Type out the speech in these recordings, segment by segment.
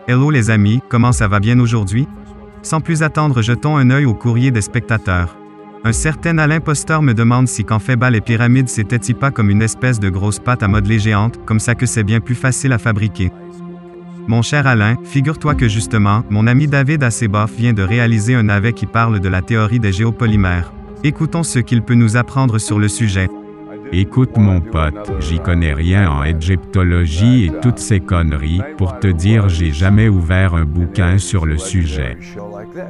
Hello les amis, comment ça va bien aujourd'hui? Sans plus attendre, jetons un œil au courrier des spectateurs. Un certain Alain Posteur me demande si quand fait bas les pyramides c'était-il pas comme une espèce de grosse pâte à modeler géante, comme ça que c'est bien plus facile à fabriquer. Mon cher Alain, figure-toi que justement, mon ami David Asseboff vient de réaliser un navet qui parle de la théorie des géopolymères. Écoutons ce qu'il peut nous apprendre sur le sujet. Écoute mon pote, j'y connais rien en égyptologie et toutes ces conneries, pour te dire j'ai jamais ouvert un bouquin sur le sujet.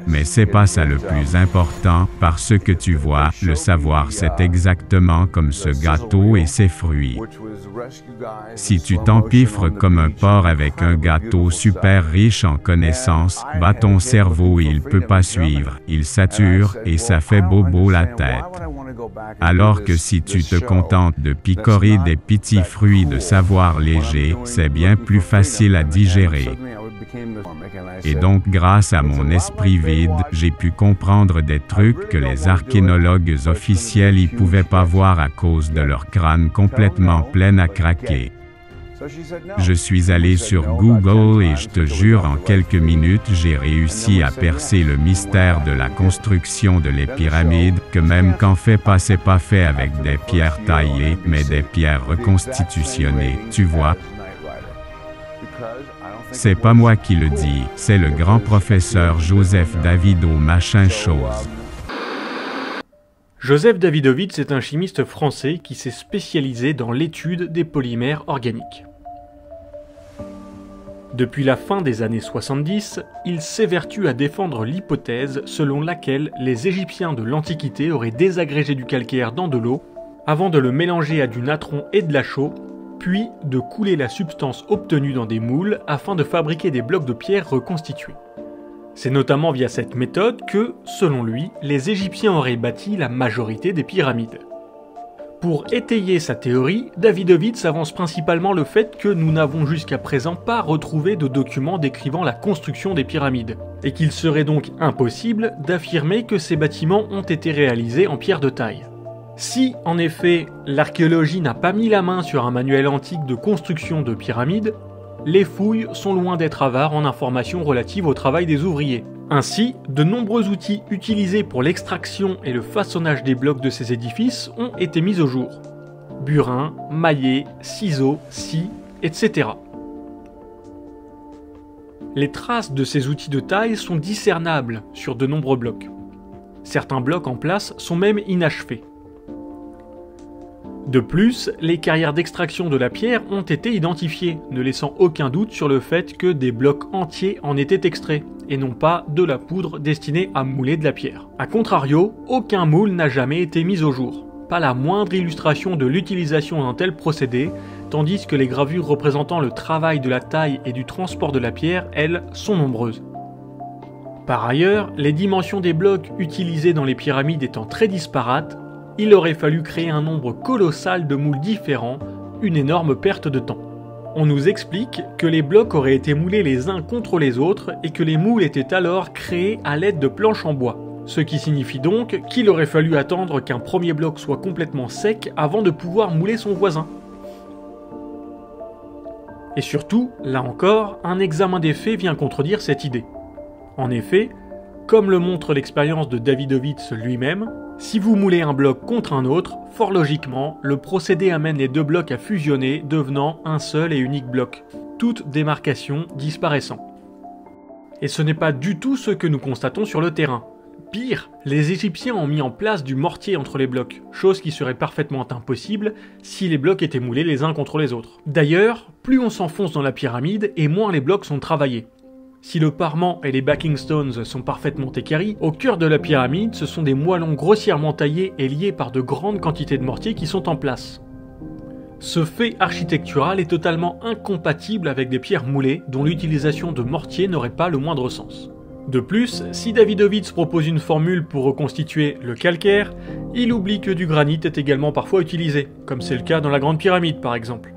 Mais c'est pas ça le plus important, parce que tu vois, le savoir c'est exactement comme ce gâteau et ses fruits. Si tu t'empiffres comme un porc avec un gâteau super riche en connaissances, bah ton cerveau il peut pas suivre, il sature et ça fait bobo la tête. Alors que si tu te contentes de picorer des petits fruits de savoir léger, c'est bien plus facile à digérer. Et donc grâce à mon esprit vide, j'ai pu comprendre des trucs que les archéologues officiels y pouvaient pas voir à cause de leur crâne complètement plein à craquer. Je suis allé sur Google et je te jure en quelques minutes j'ai réussi à percer le mystère de la construction de les pyramides, que même qu'en fait pas c'est pas fait avec des pierres taillées, mais des pierres reconstitutionnées, tu vois. C'est pas moi qui le dis, c'est le grand professeur Joseph Davido machin chose. Joseph Davidovits est un chimiste français qui s'est spécialisé dans l'étude des polymères organiques. Depuis la fin des années 70, il s'évertue à défendre l'hypothèse selon laquelle les Égyptiens de l'Antiquité auraient désagrégé du calcaire dans de l'eau, avant de le mélanger à du natron et de la chaux, puis de couler la substance obtenue dans des moules afin de fabriquer des blocs de pierre reconstitués. C'est notamment via cette méthode que, selon lui, les Égyptiens auraient bâti la majorité des pyramides. Pour étayer sa théorie, Davidovits avance principalement le fait que nous n'avons jusqu'à présent pas retrouvé de documents décrivant la construction des pyramides, et qu'il serait donc impossible d'affirmer que ces bâtiments ont été réalisés en pierre de taille. Si, en effet, l'archéologie n'a pas mis la main sur un manuel antique de construction de pyramides, les fouilles sont loin d'être avares en informations relatives au travail des ouvriers. Ainsi, de nombreux outils utilisés pour l'extraction et le façonnage des blocs de ces édifices ont été mis au jour. Burin, maillet, ciseaux, scie, etc. Les traces de ces outils de taille sont discernables sur de nombreux blocs. Certains blocs en place sont même inachevés. De plus, les carrières d'extraction de la pierre ont été identifiées, ne laissant aucun doute sur le fait que des blocs entiers en étaient extraits, et non pas de la poudre destinée à mouler de la pierre. A contrario, aucun moule n'a jamais été mis au jour. Pas la moindre illustration de l'utilisation d'un tel procédé, tandis que les gravures représentant le travail de la taille et du transport de la pierre, elles, sont nombreuses. Par ailleurs, les dimensions des blocs utilisés dans les pyramides étant très disparates, il aurait fallu créer un nombre colossal de moules différents, une énorme perte de temps. On nous explique que les blocs auraient été moulés les uns contre les autres et que les moules étaient alors créés à l'aide de planches en bois. Ce qui signifie donc qu'il aurait fallu attendre qu'un premier bloc soit complètement sec avant de pouvoir mouler son voisin. Et surtout, là encore, un examen des faits vient contredire cette idée. En effet, comme le montre l'expérience de Davidovits lui-même, si vous moulez un bloc contre un autre, fort logiquement, le procédé amène les deux blocs à fusionner, devenant un seul et unique bloc, toute démarcation disparaissant. Et ce n'est pas du tout ce que nous constatons sur le terrain. Pire, les Égyptiens ont mis en place du mortier entre les blocs, chose qui serait parfaitement impossible si les blocs étaient moulés les uns contre les autres. D'ailleurs, plus on s'enfonce dans la pyramide et moins les blocs sont travaillés. Si le parement et les backing stones sont parfaitement équarris, au cœur de la pyramide, ce sont des moellons grossièrement taillés et liés par de grandes quantités de mortier qui sont en place. Ce fait architectural est totalement incompatible avec des pierres moulées dont l'utilisation de mortier n'aurait pas le moindre sens. De plus, si Davidovits propose une formule pour reconstituer le calcaire, il oublie que du granit est également parfois utilisé, comme c'est le cas dans la Grande Pyramide par exemple.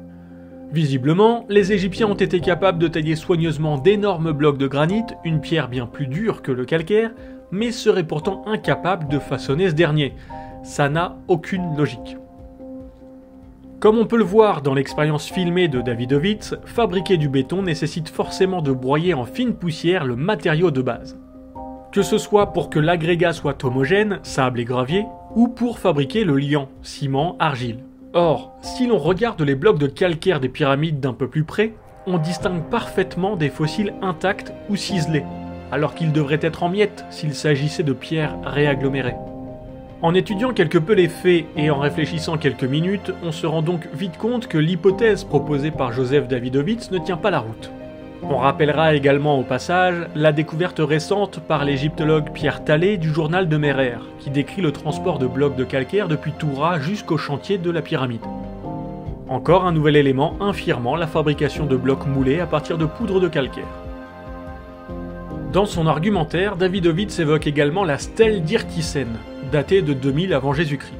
Visiblement, les Égyptiens ont été capables de tailler soigneusement d'énormes blocs de granit, une pierre bien plus dure que le calcaire, mais seraient pourtant incapables de façonner ce dernier. Ça n'a aucune logique. Comme on peut le voir dans l'expérience filmée de Davidovits, fabriquer du béton nécessite forcément de broyer en fine poussière le matériau de base. Que ce soit pour que l'agrégat soit homogène, sable et gravier, ou pour fabriquer le liant, ciment, argile. Or, si l'on regarde les blocs de calcaire des pyramides d'un peu plus près, on distingue parfaitement des fossiles intacts ou ciselés, alors qu'ils devraient être en miettes s'il s'agissait de pierres réagglomérées. En étudiant quelque peu les faits et en réfléchissant quelques minutes, on se rend donc vite compte que l'hypothèse proposée par Joseph Davidovits ne tient pas la route. On rappellera également au passage la découverte récente par l'égyptologue Pierre Talley du journal de Merer, qui décrit le transport de blocs de calcaire depuis Toura jusqu'au chantier de la pyramide. Encore un nouvel élément infirmant la fabrication de blocs moulés à partir de poudre de calcaire. Dans son argumentaire, Davidovits évoque également la stèle d'Irtissène, datée de 2000 avant Jésus-Christ.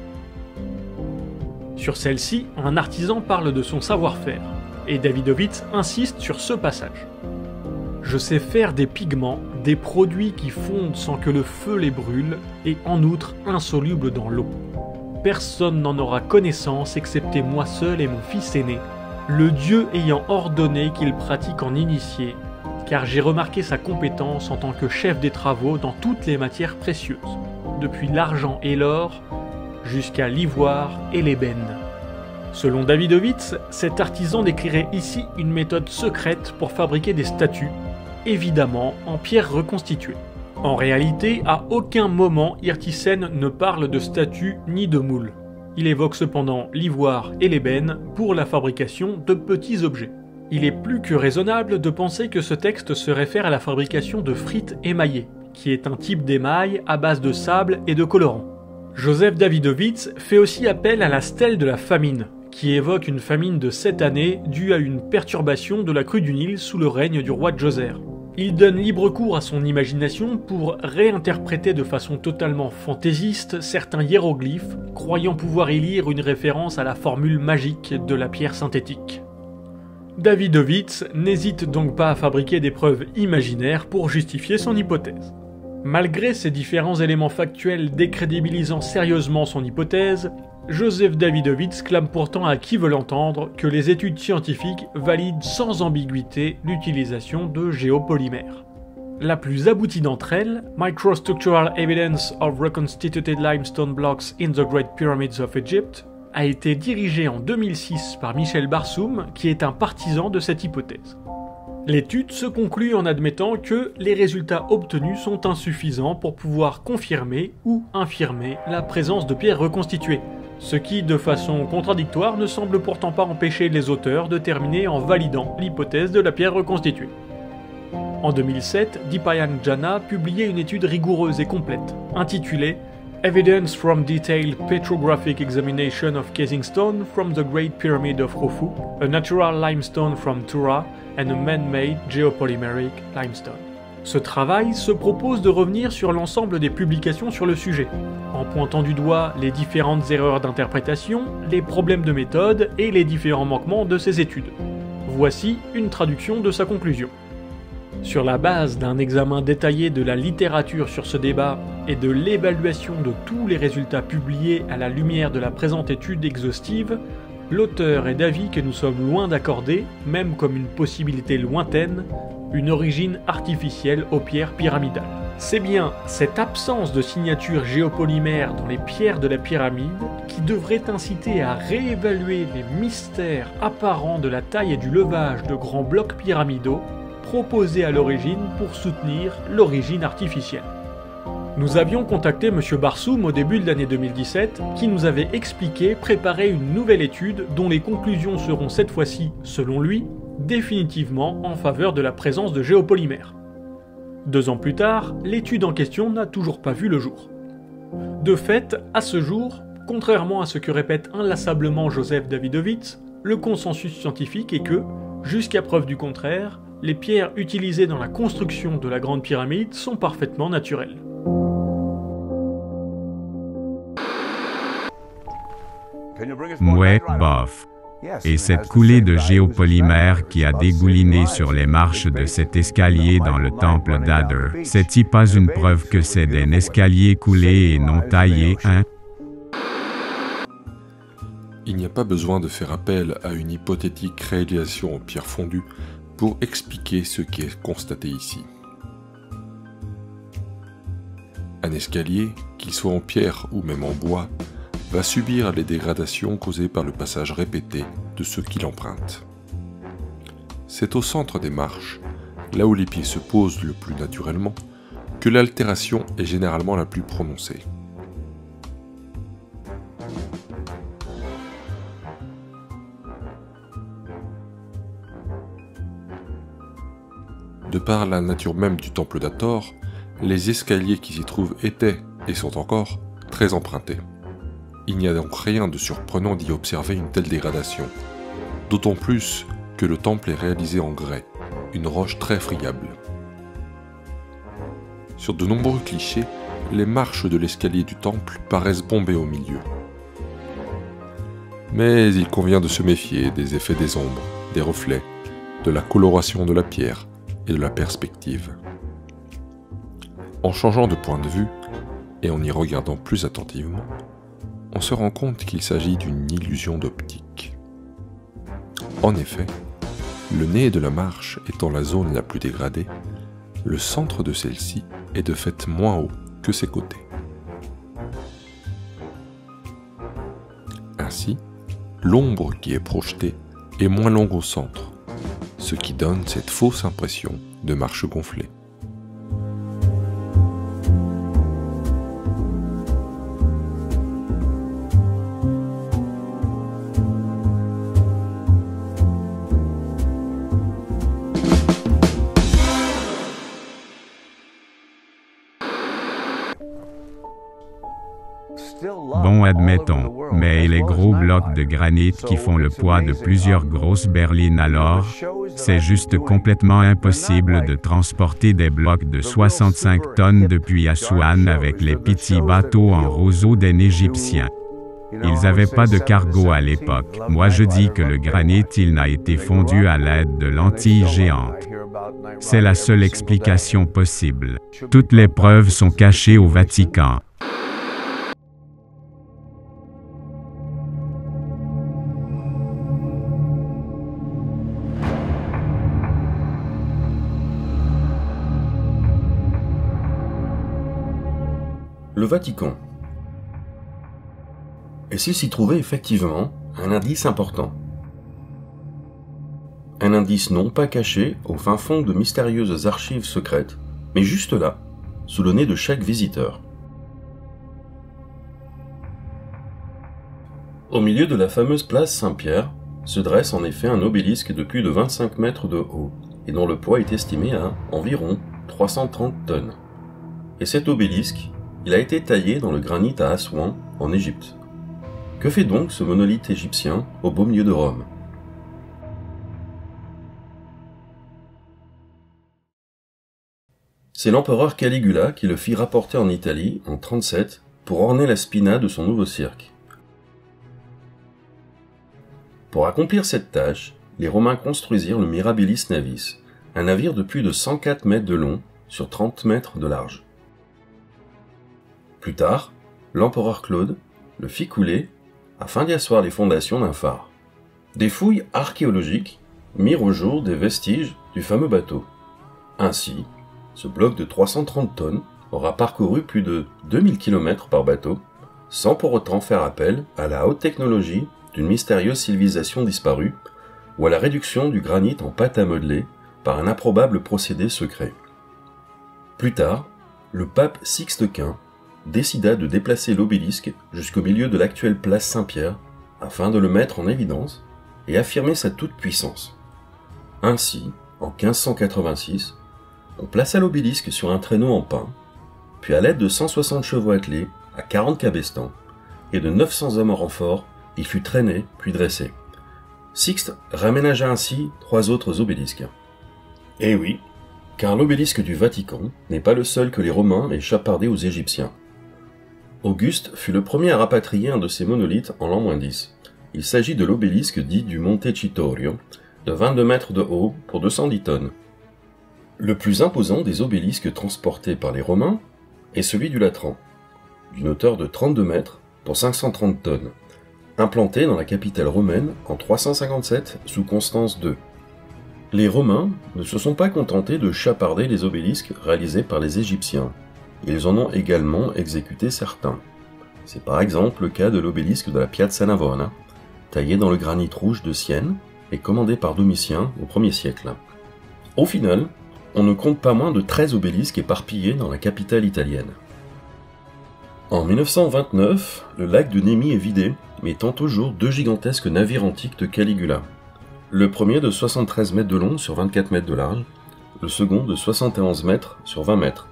Sur celle-ci, un artisan parle de son savoir-faire, et Davidovits insiste sur ce passage. « Je sais faire des pigments, des produits qui fondent sans que le feu les brûle, et en outre insolubles dans l'eau. Personne n'en aura connaissance excepté moi seul et mon fils aîné, le Dieu ayant ordonné qu'il pratique en initié, car j'ai remarqué sa compétence en tant que chef des travaux dans toutes les matières précieuses, depuis l'argent et l'or jusqu'à l'ivoire et l'ébène. » Selon Davidovits, cet artisan décrirait ici une méthode secrète pour fabriquer des statues, évidemment en pierre reconstituée. En réalité, à aucun moment Irtissène ne parle de statues ni de moules. Il évoque cependant l'ivoire et l'ébène pour la fabrication de petits objets. Il est plus que raisonnable de penser que ce texte se réfère à la fabrication de frites émaillées, qui est un type d'émail à base de sable et de colorant. Joseph Davidovits fait aussi appel à la stèle de la famine, qui évoque une famine de 7 années due à une perturbation de la crue du Nil sous le règne du roi Djoser. Il donne libre cours à son imagination pour réinterpréter de façon totalement fantaisiste certains hiéroglyphes, croyant pouvoir y lire une référence à la formule magique de la pierre synthétique. Davidovits n'hésite donc pas à fabriquer des preuves imaginaires pour justifier son hypothèse. Malgré ces différents éléments factuels décrédibilisant sérieusement son hypothèse, Joseph Davidovits clame pourtant à qui veut l'entendre que les études scientifiques valident sans ambiguïté l'utilisation de géopolymères. La plus aboutie d'entre elles, Microstructural Evidence of Reconstituted Limestone Blocks in the Great Pyramids of Egypt, a été dirigée en 2006 par Michel Barsoum, qui est un partisan de cette hypothèse. L'étude se conclut en admettant que les résultats obtenus sont insuffisants pour pouvoir confirmer ou infirmer la présence de pierres reconstituées, ce qui, de façon contradictoire, ne semble pourtant pas empêcher les auteurs de terminer en validant l'hypothèse de la pierre reconstituée. En 2007, Dipayan Jana publiait une étude rigoureuse et complète, intitulée Evidence from Detailed Petrographic Examination of Casing Stone from the Great Pyramid of Khufu, a Natural Limestone from Tura and a Man-Made Geopolymeric Limestone. Ce travail se propose de revenir sur l'ensemble des publications sur le sujet, en pointant du doigt les différentes erreurs d'interprétation, les problèmes de méthode et les différents manquements de ces études. Voici une traduction de sa conclusion. Sur la base d'un examen détaillé de la littérature sur ce débat et de l'évaluation de tous les résultats publiés à la lumière de la présente étude exhaustive, l'auteur est d'avis que nous sommes loin d'accorder, même comme une possibilité lointaine, une origine artificielle aux pierres pyramidales. C'est bien cette absence de signature géopolymère dans les pierres de la pyramide qui devrait inciter à réévaluer les mystères apparents de la taille et du levage de grands blocs pyramidaux proposés à l'origine pour soutenir l'origine artificielle. Nous avions contacté M. Barsoum au début de l'année 2017, qui nous avait expliqué préparer une nouvelle étude dont les conclusions seront cette fois-ci, selon lui, définitivement en faveur de la présence de géopolymères. 2 ans plus tard, l'étude en question n'a toujours pas vu le jour. De fait, à ce jour, contrairement à ce que répète inlassablement Joseph Davidovits, le consensus scientifique est que, jusqu'à preuve du contraire, les pierres utilisées dans la construction de la Grande Pyramide sont parfaitement naturelles. Ouais, bof. Et cette coulée de géopolymère qui a dégouliné sur les marches de cet escalier dans le temple d'Ader, c'est-il pas une preuve que c'est un escalier coulé et non taillé, hein? Il n'y a pas besoin de faire appel à une hypothétique réalisation en pierre fondue pour expliquer ce qui est constaté ici. Un escalier, qu'il soit en pierre ou même en bois, va subir les dégradations causées par le passage répété de ceux qui l'empruntent. C'est au centre des marches, là où les pieds se posent le plus naturellement, que l'altération est généralement la plus prononcée. De par la nature même du temple d'Hathor, les escaliers qui s'y trouvent étaient, et sont encore, très empruntés. Il n'y a donc rien de surprenant d'y observer une telle dégradation, d'autant plus que le temple est réalisé en grès, une roche très friable. Sur de nombreux clichés, les marches de l'escalier du temple paraissent bombées au milieu. Mais il convient de se méfier des effets des ombres, des reflets, de la coloration de la pierre et de la perspective. En changeant de point de vue, et en y regardant plus attentivement, on se rend compte qu'il s'agit d'une illusion d'optique. En effet, le nez de la marche étant la zone la plus dégradée, le centre de celle-ci est de fait moins haut que ses côtés. Ainsi, l'ombre qui est projetée est moins longue au centre, ce qui donne cette fausse impression de marche gonflée. Bon, admettons, mais les gros blocs de granit qui font le poids de plusieurs grosses berlines alors, c'est juste complètement impossible de transporter des blocs de 65 tonnes depuis Assouan avec les petits bateaux en roseau des Égyptiens. Ils n'avaient pas de cargo à l'époque. Moi je dis que le granit il n'a été fondu à l'aide de lentilles géantes. C'est la seule explication possible. Toutes les preuves sont cachées au Vatican. Le Vatican. Et s'il s'y trouvait effectivement un indice important? Un indice non pas caché au fin fond de mystérieuses archives secrètes, mais juste là, sous le nez de chaque visiteur. Au milieu de la fameuse place Saint-Pierre se dresse en effet un obélisque de plus de 25 mètres de haut, et dont le poids est estimé à environ 330 tonnes. Et cet obélisque, il a été taillé dans le granit à Assouan, en Égypte. Que fait donc ce monolithe égyptien au beau milieu de Rome? C'est l'empereur Caligula qui le fit rapporter en Italie en 37 pour orner la spina de son nouveau cirque. Pour accomplir cette tâche, les Romains construisirent le Mirabilis Navis, un navire de plus de 104 mètres de long sur 30 mètres de large. Plus tard, l'empereur Claude le fit couler afin d'y asseoir les fondations d'un phare. Des fouilles archéologiques mirent au jour des vestiges du fameux bateau. Ainsi, ce bloc de 330 tonnes aura parcouru plus de 2000 km par bateau, sans pour autant faire appel à la haute technologie d'une mystérieuse civilisation disparue ou à la réduction du granit en pâte à modeler par un improbable procédé secret. Plus tard, le pape Sixte Quint décida de déplacer l'obélisque jusqu'au milieu de l'actuelle place Saint-Pierre afin de le mettre en évidence et affirmer sa toute-puissance. Ainsi, en 1586, on plaça l'obélisque sur un traîneau en pin, puis à l'aide de 160 chevaux attelés à 40 cabestans et de 900 hommes en renfort, il fut traîné puis dressé. Sixte raménagea ainsi 3 autres obélisques. Eh oui, car l'obélisque du Vatican n'est pas le seul que les Romains aient chapardé aux Égyptiens. Auguste fut le premier à rapatrier un de ces monolithes en l'an -10. Il s'agit de l'obélisque dit du Montecitorio, de 22 mètres de haut pour 210 tonnes. Le plus imposant des obélisques transportés par les Romains est celui du Latran, d'une hauteur de 32 mètres pour 530 tonnes. implanté dans la capitale romaine en 357 sous Constance II. Les Romains ne se sont pas contentés de chaparder les obélisques réalisés par les Égyptiens. Ils en ont également exécuté certains. C'est par exemple le cas de l'obélisque de la Piazza Navona, taillé dans le granit rouge de Sienne et commandé par Domitien au 1er siècle. Au final, on ne compte pas moins de 13 obélisques éparpillés dans la capitale italienne. En 1929, le lac de Nemi est vidé, mettant au jour 2 gigantesques navires antiques de Caligula. Le premier de 73 mètres de long sur 24 mètres de large, le second de 71 mètres sur 20 mètres.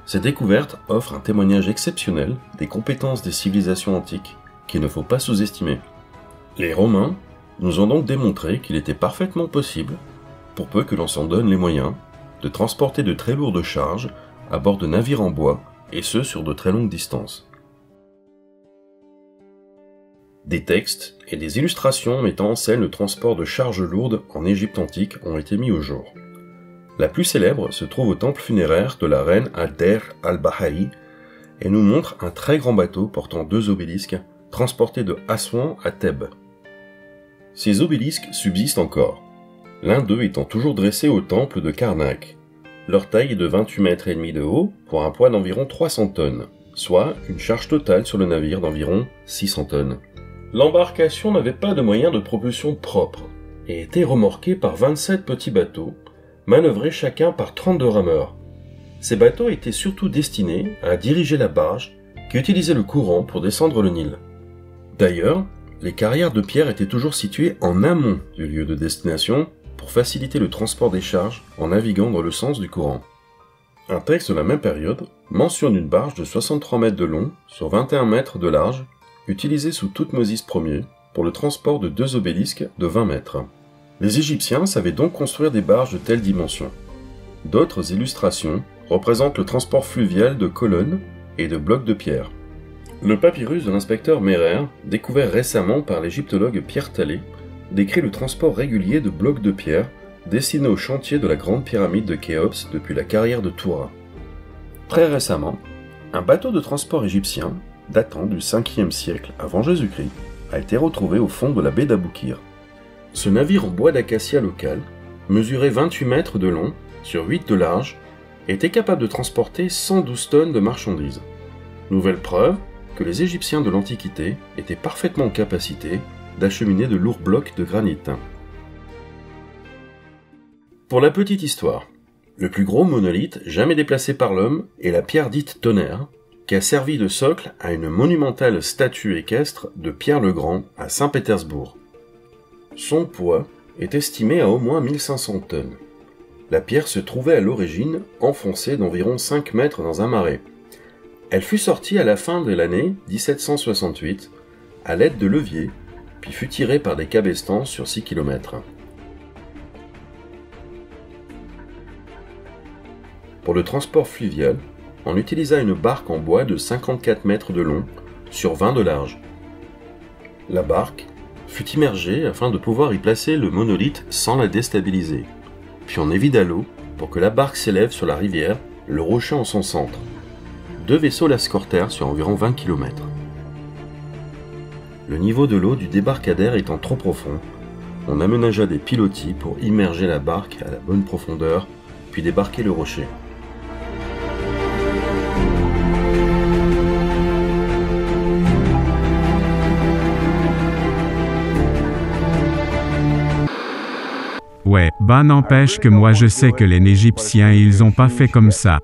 Ces découvertes offrent un témoignage exceptionnel des compétences des civilisations antiques qu'il ne faut pas sous-estimer. Les Romains nous ont donc démontré qu'il était parfaitement possible, pour peu que l'on s'en donne les moyens, de transporter de très lourdes charges à bord de navires en bois, et ce sur de très longues distances. Des textes et des illustrations mettant en scène le transport de charges lourdes en Égypte antique ont été mis au jour. La plus célèbre se trouve au temple funéraire de la reine à Der al-Bahari et nous montre un très grand bateau portant 2 obélisques transportés de Assouan à Thèbes. Ces obélisques subsistent encore, l'un d'eux étant toujours dressé au temple de Karnak. Leur taille est de 28 mètres et demi de haut pour un poids d'environ 300 tonnes, soit une charge totale sur le navire d'environ 600 tonnes. L'embarcation n'avait pas de moyens de propulsion propre et était remorquée par 27 petits bateaux, manœuvrés chacun par 32 rameurs. Ces bateaux étaient surtout destinés à diriger la barge qui utilisait le courant pour descendre le Nil. D'ailleurs, les carrières de pierre étaient toujours situées en amont du lieu de destination pour faciliter le transport des charges en naviguant dans le sens du courant. Un texte de la même période mentionne une barge de 63 mètres de long sur 21 mètres de large, utilisée sous Thoutmôsis Ier pour le transport de 2 obélisques de 20 mètres. Les Égyptiens savaient donc construire des barges de telle dimension. D'autres illustrations représentent le transport fluvial de colonnes et de blocs de pierre. Le papyrus de l'inspecteur Merer, découvert récemment par l'égyptologue Pierre Talley, décrit le transport régulier de blocs de pierre destinés au chantier de la grande pyramide de Khéops depuis la carrière de Toura. Très récemment, un bateau de transport égyptien, datant du 5e siècle avant Jésus-Christ, a été retrouvé au fond de la baie d'Aboukir. Ce navire en bois d'acacia local, mesurait 28 mètres de long sur 8 de large, était capable de transporter 112 tonnes de marchandises. Nouvelle preuve que les Égyptiens de l'Antiquité étaient parfaitement en capacité d'acheminer de lourds blocs de granit. Pour la petite histoire, le plus gros monolithe jamais déplacé par l'homme est la pierre dite tonnerre, qui a servi de socle à une monumentale statue équestre de Pierre le Grand à Saint-Pétersbourg. Son poids est estimé à au moins 1500 tonnes. La pierre se trouvait à l'origine enfoncée d'environ 5 mètres dans un marais. Elle fut sortie à la fin de l'année 1768 à l'aide de leviers, puis fut tirée par des cabestans sur 6 km. Pour le transport fluvial, on utilisa une barque en bois de 54 mètres de long sur 20 de large. La barque fut immergée afin de pouvoir y placer le monolithe sans la déstabiliser, puis on évida l'eau pour que la barque s'élève sur la rivière, le rocher en son centre. 2 vaisseaux l'escortèrent sur environ 20 km. Le niveau de l'eau du débarcadère étant trop profond, on aménagea des pilotis pour immerger la barque à la bonne profondeur, puis débarquer le rocher. Ouais, bah n'empêche que moi je sais que les Égyptiens ils ont pas fait comme ça.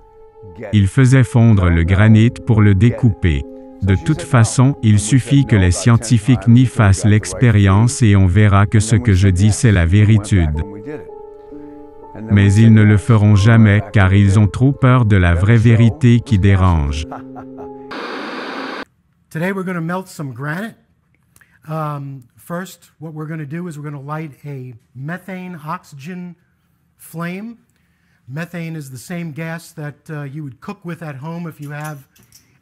Ils faisaient fondre le granit pour le découper. De toute façon, il suffit que les scientifiques n'y fassent l'expérience et on verra que ce que je dis c'est la véritude. Mais ils ne le feront jamais car ils ont trop peur de la vraie vérité qui dérange. Today we're going to melt some granite. First, what we're going to do is we're going to light a methane-oxygen flame. Methane is the same gas that you would cook with at home if you have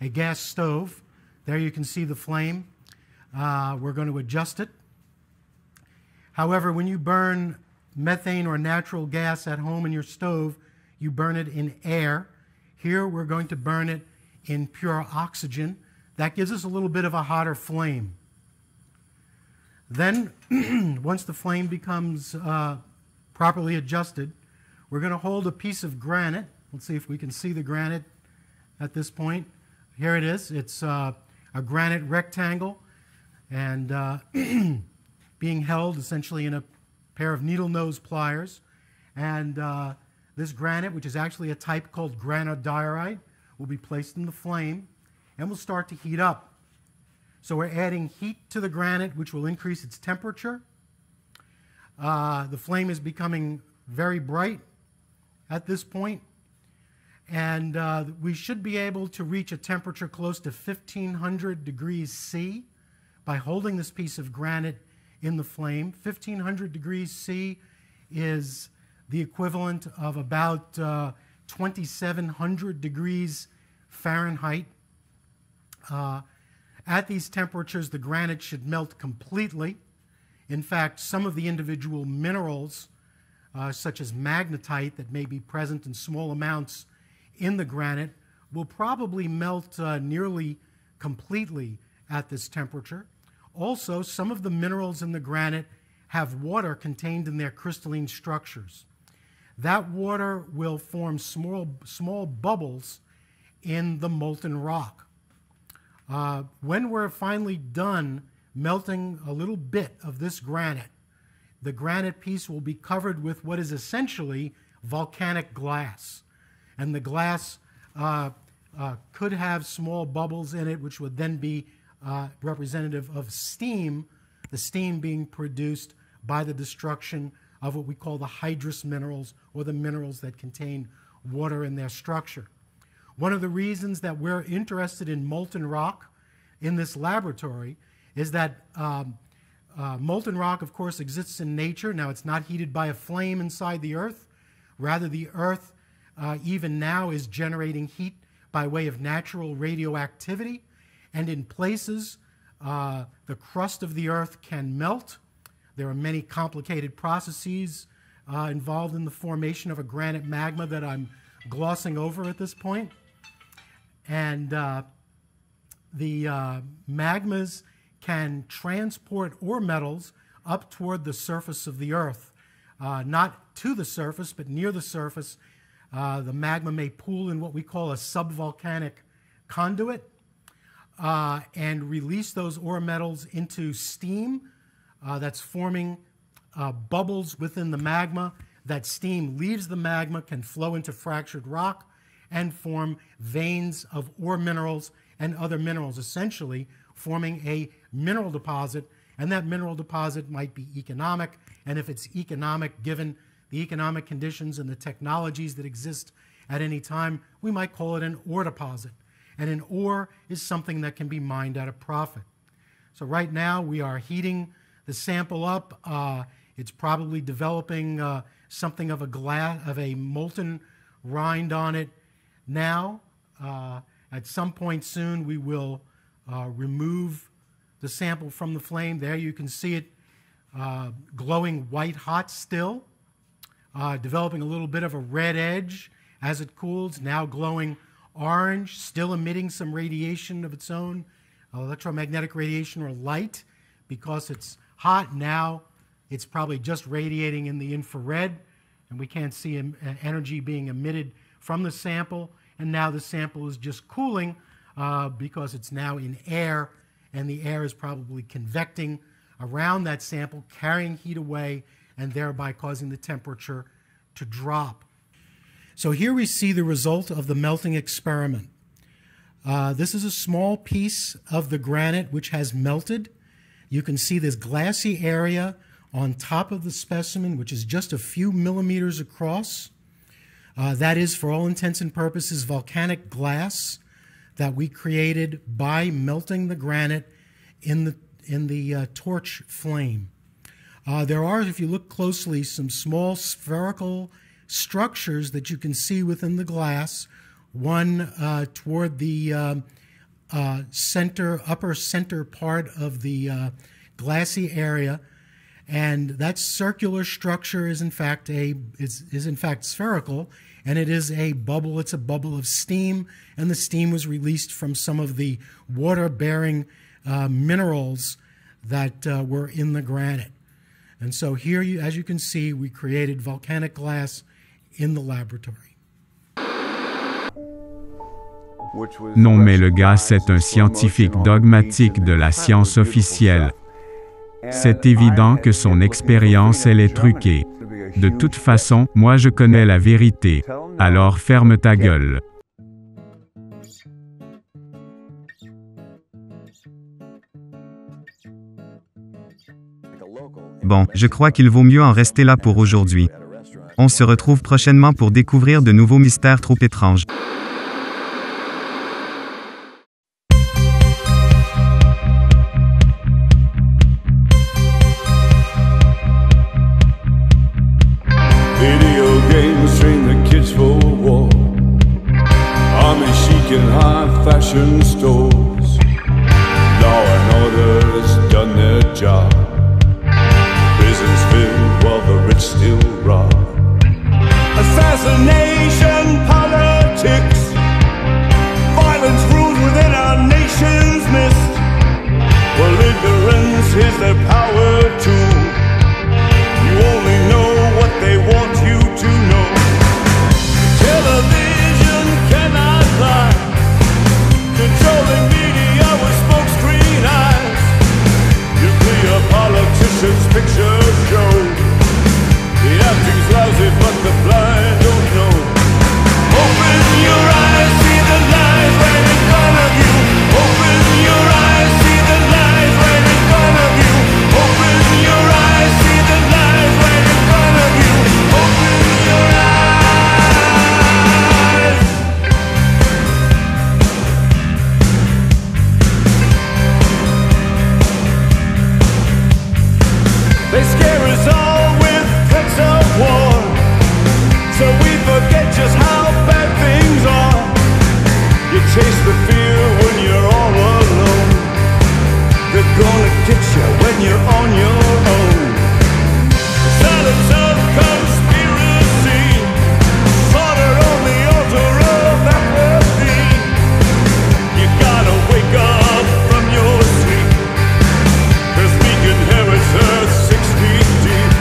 a gas stove. There you can see the flame. We're going to adjust it. However, when you burn methane or natural gas at home in your stove, you burn it in air. Here we're going to burn it in pure oxygen. That gives us a little bit of a hotter flame. Then, once the flame becomes properly adjusted, we're going to hold a piece of granite. Let's see if we can see the granite at this point. Here it is. It's a granite rectangle, and being held essentially in a pair of needle nose pliers. And this granite, which is actually a type called granodiorite, will be placed in the flame and will start to heat up. So we're adding heat to the granite, which will increase its temperature. The flame is becoming very bright at this point, and we should be able to reach a temperature close to 1500 degrees C by holding this piece of granite in the flame. 1500 degrees C is the equivalent of about 2700 degrees Fahrenheit. At these temperatures, the granite should melt completely. In fact, some of the individual minerals, such as magnetite that may be present in small amounts in the granite, will probably melt nearly completely at this temperature. Also, some of the minerals in the granite have water contained in their crystalline structures. That water will form small bubbles in the molten rock. When we're finally done melting a little bit of this granite, the granite piece will be covered with what is essentially volcanic glass. And the glass could have small bubbles in it, which would then be representative of steam, the steam being produced by the destruction of what we call the hydrous minerals, or the minerals that contain water in their structure. One of the reasons that we're interested in molten rock in this laboratory is that molten rock, of course, exists in nature. Now, it's not heated by a flame inside the Earth. Rather, the Earth, even now, is generating heat by way of natural radioactivity. And in places, the crust of the Earth can melt. There are many complicated processes involved in the formation of a granite magma that I'm glossing over at this point. And the magmas can transport ore metals up toward the surface of the Earth. Not to the surface, but near the surface. The magma may pool in what we call a subvolcanic conduit and release those ore metals into steam that's forming bubbles within the magma. That steam leaves the magma, can flow into fractured rock, and form veins of ore minerals and other minerals, essentially forming a mineral deposit. And that mineral deposit might be economic, and if it's economic, given the economic conditions and the technologies that exist at any time, we might call it an ore deposit. And an ore is something that can be mined at a profit. So right now we are heating the sample up. It's probably developing something of a molten rind on it now. At some point soon we will remove the sample from the flame. There you can see it glowing white hot still, developing a little bit of a red edge as it cools, now glowing orange, still emitting some radiation of its own, electromagnetic radiation or light, because it's hot. Now it's probably just radiating in the infrared, and we can't see energy being emitted from the sample. And now the sample is just cooling because it's now in air, and the air is probably convecting around that sample, carrying heat away, and thereby causing the temperature to drop. So here we see the result of the melting experiment. This is a small piece of the granite which has melted. You can see this glassy area on top of the specimen, which is just a few millimeters across. That is, for all intents and purposes, volcanic glass that we created by melting the granite in the torch flame. There are, if you look closely, some small spherical structures that you can see within the glass, one toward the upper center part of the glassy area, and that circular structure is in fact spherical, and it is a bubble. It's a bubble of steam, and the steam was released from some of the water-bearing minerals that were in the granite. And so here, as you can see, we created volcanic glass in the laboratory. Non, mais le gars, c'est un scientifique dogmatique de la science officielle. C'est évident que son expérience, elle est truquée. De toute façon, moi je connais la vérité. Alors ferme ta gueule. Bon, je crois qu'il vaut mieux en rester là pour aujourd'hui. On se retrouve prochainement pour découvrir de nouveaux mystères trop étranges. Video games train the kids for war. Army chic in high fashion stores. Law and order's done their job. Prisons filled while the rich still rob. Assassination politics. Violence rules within our nation's midst. Well, ignorance is their power tool. You only know what they want you to know. Television cannot lie. Controlling media with smokescreen eyes. Nuclear politicians' picture show. The acting's lousy, but the blind don't know. Open your eyes, see the lies right in front of you. Open your eyes, see the lies right in front of you. Open your eyes, see the lies right in front of you. Open your eyes. They scare us all with threats of war, so we forget just how bad things are. You chase the fear when you're all alone. They're gonna get you when you're on your own. Silence of conspiracy, slaughter on the altar of apathy. You gotta wake up from your sleep, 'cause we can inherit Earth 6 feet deep.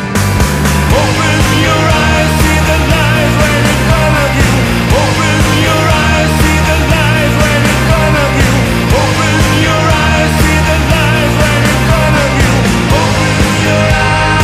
Open your eyes, see the lies right in front of you. Open your eyes, see the lies right in front of you. Open your eyes, see the lies right in front of you. Open your eyes.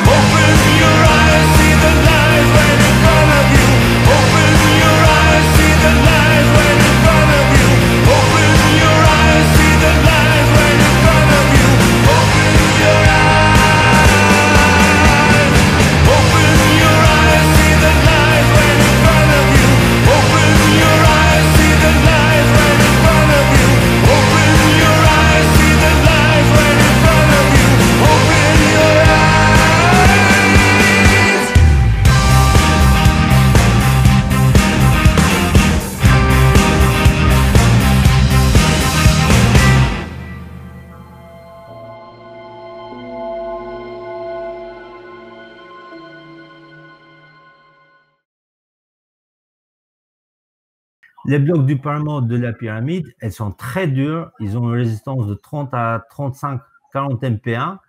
Open your eyes, see the lies right in front of you. Open your eyes, see the lies right in front of you. Open your eyes, see the lies right in front of you. Open your eyes. Open your eyes, see the lies right in front of you. Open your eyes, see the lies right in front of you. Open your eyes, see the lies right in front of you. Open your eyes. Les blocs du Parlement de la pyramide, elles sont très dures. Ils ont une résistance de 30 à 35, 40 MPa.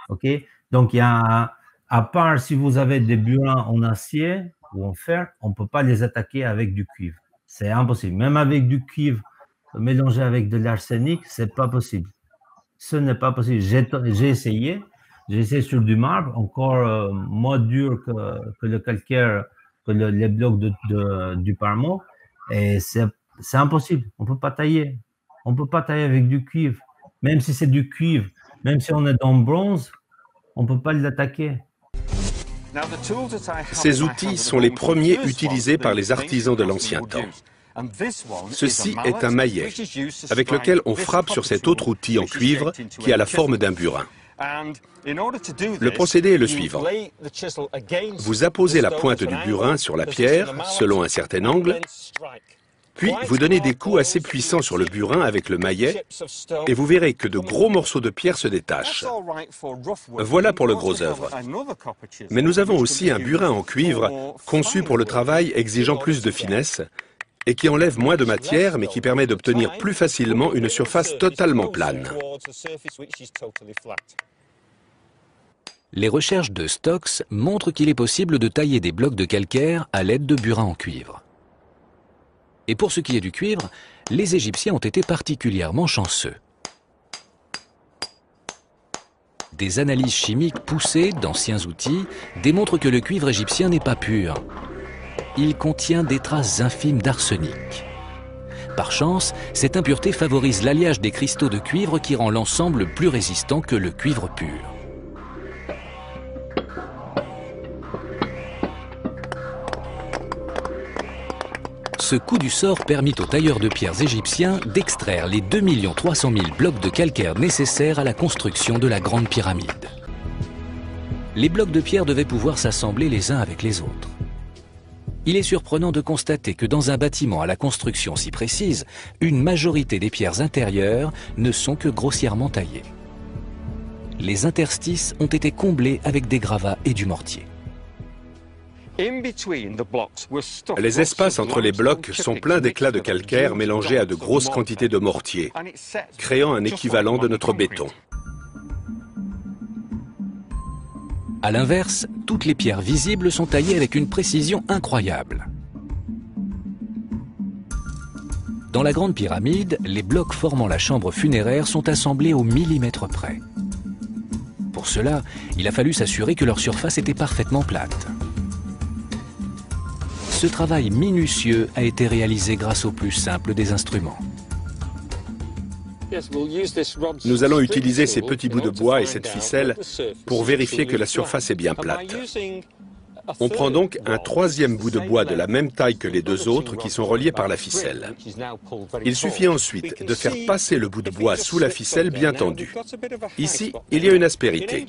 OK? Donc, il y a, à part si vous avez des burins en acier ou en fer, on ne peut pas les attaquer avec du cuivre. C'est impossible. Même avec du cuivre mélangé avec de l'arsenic, c'est pas possible. Ce n'est pas possible. J'ai essayé. J'ai essayé sur du marbre, encore moins dur que le calcaire, que les blocs du Parlement. Et c'est impossible. On ne peut pas tailler. On ne peut pas tailler avec du cuivre. Même si c'est du cuivre, même si on est dans le bronze, on ne peut pas l'attaquer. Ces outils sont les premiers utilisés par les artisans de l'ancien temps. Ceci est un maillet, avec lequel on frappe sur cet autre outil en cuivre qui a la forme d'un burin. Le procédé est le suivant. Vous apposez la pointe du burin sur la pierre, selon un certain angle, puis vous donnez des coups assez puissants sur le burin avec le maillet, et vous verrez que de gros morceaux de pierre se détachent. Voilà pour le gros œuvre. Mais nous avons aussi un burin en cuivre, conçu pour le travail exigeant plus de finesse, et qui enlève moins de matière, mais qui permet d'obtenir plus facilement une surface totalement plane. Les recherches de Stokes montrent qu'il est possible de tailler des blocs de calcaire à l'aide de burins en cuivre. Et pour ce qui est du cuivre, les Égyptiens ont été particulièrement chanceux. Des analyses chimiques poussées d'anciens outils démontrent que le cuivre égyptien n'est pas pur. Il contient des traces infimes d'arsenic. Par chance, cette impureté favorise l'alliage des cristaux de cuivre qui rend l'ensemble plus résistant que le cuivre pur. Ce coup du sort permit aux tailleurs de pierres égyptiens d'extraire les 2 300 000 blocs de calcaire nécessaires à la construction de la Grande Pyramide. Les blocs de pierre devaient pouvoir s'assembler les uns avec les autres. Il est surprenant de constater que dans un bâtiment à la construction si précise, une majorité des pierres intérieures ne sont que grossièrement taillées. Les interstices ont été comblés avec des gravats et du mortier. Les espaces entre les blocs sont pleins d'éclats de calcaire mélangés à de grosses quantités de mortier, créant un équivalent de notre béton. À l'inverse, toutes les pierres visibles sont taillées avec une précision incroyable. Dans la Grande Pyramide, les blocs formant la chambre funéraire sont assemblés au millimètre près. Pour cela, il a fallu s'assurer que leur surface était parfaitement plate. Ce travail minutieux a été réalisé grâce au plus simple des instruments. Nous allons utiliser ces petits bouts de bois et cette ficelle pour vérifier que la surface est bien plate. On prend donc un troisième bout de bois de la même taille que les deux autres qui sont reliés par la ficelle. Il suffit ensuite de faire passer le bout de bois sous la ficelle bien tendue. Ici, il y a une aspérité.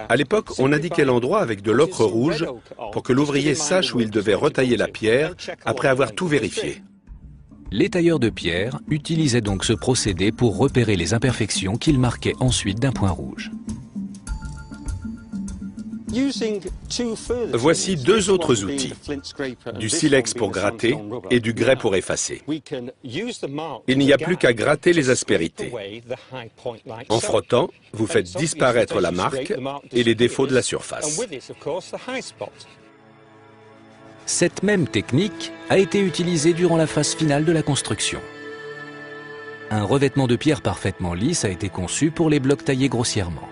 À l'époque, on indiquait l'endroit avec de l'ocre rouge pour que l'ouvrier sache où il devait retailler la pierre après avoir tout vérifié. Les tailleurs de pierre utilisaient donc ce procédé pour repérer les imperfections qu'ils marquaient ensuite d'un point rouge. Voici deux autres outils, du silex pour gratter et du grès pour effacer. Il n'y a plus qu'à gratter les aspérités. En frottant, vous faites disparaître la marque et les défauts de la surface. Cette même technique a été utilisée durant la phase finale de la construction. Un revêtement de pierre parfaitement lisse a été conçu pour les blocs taillés grossièrement.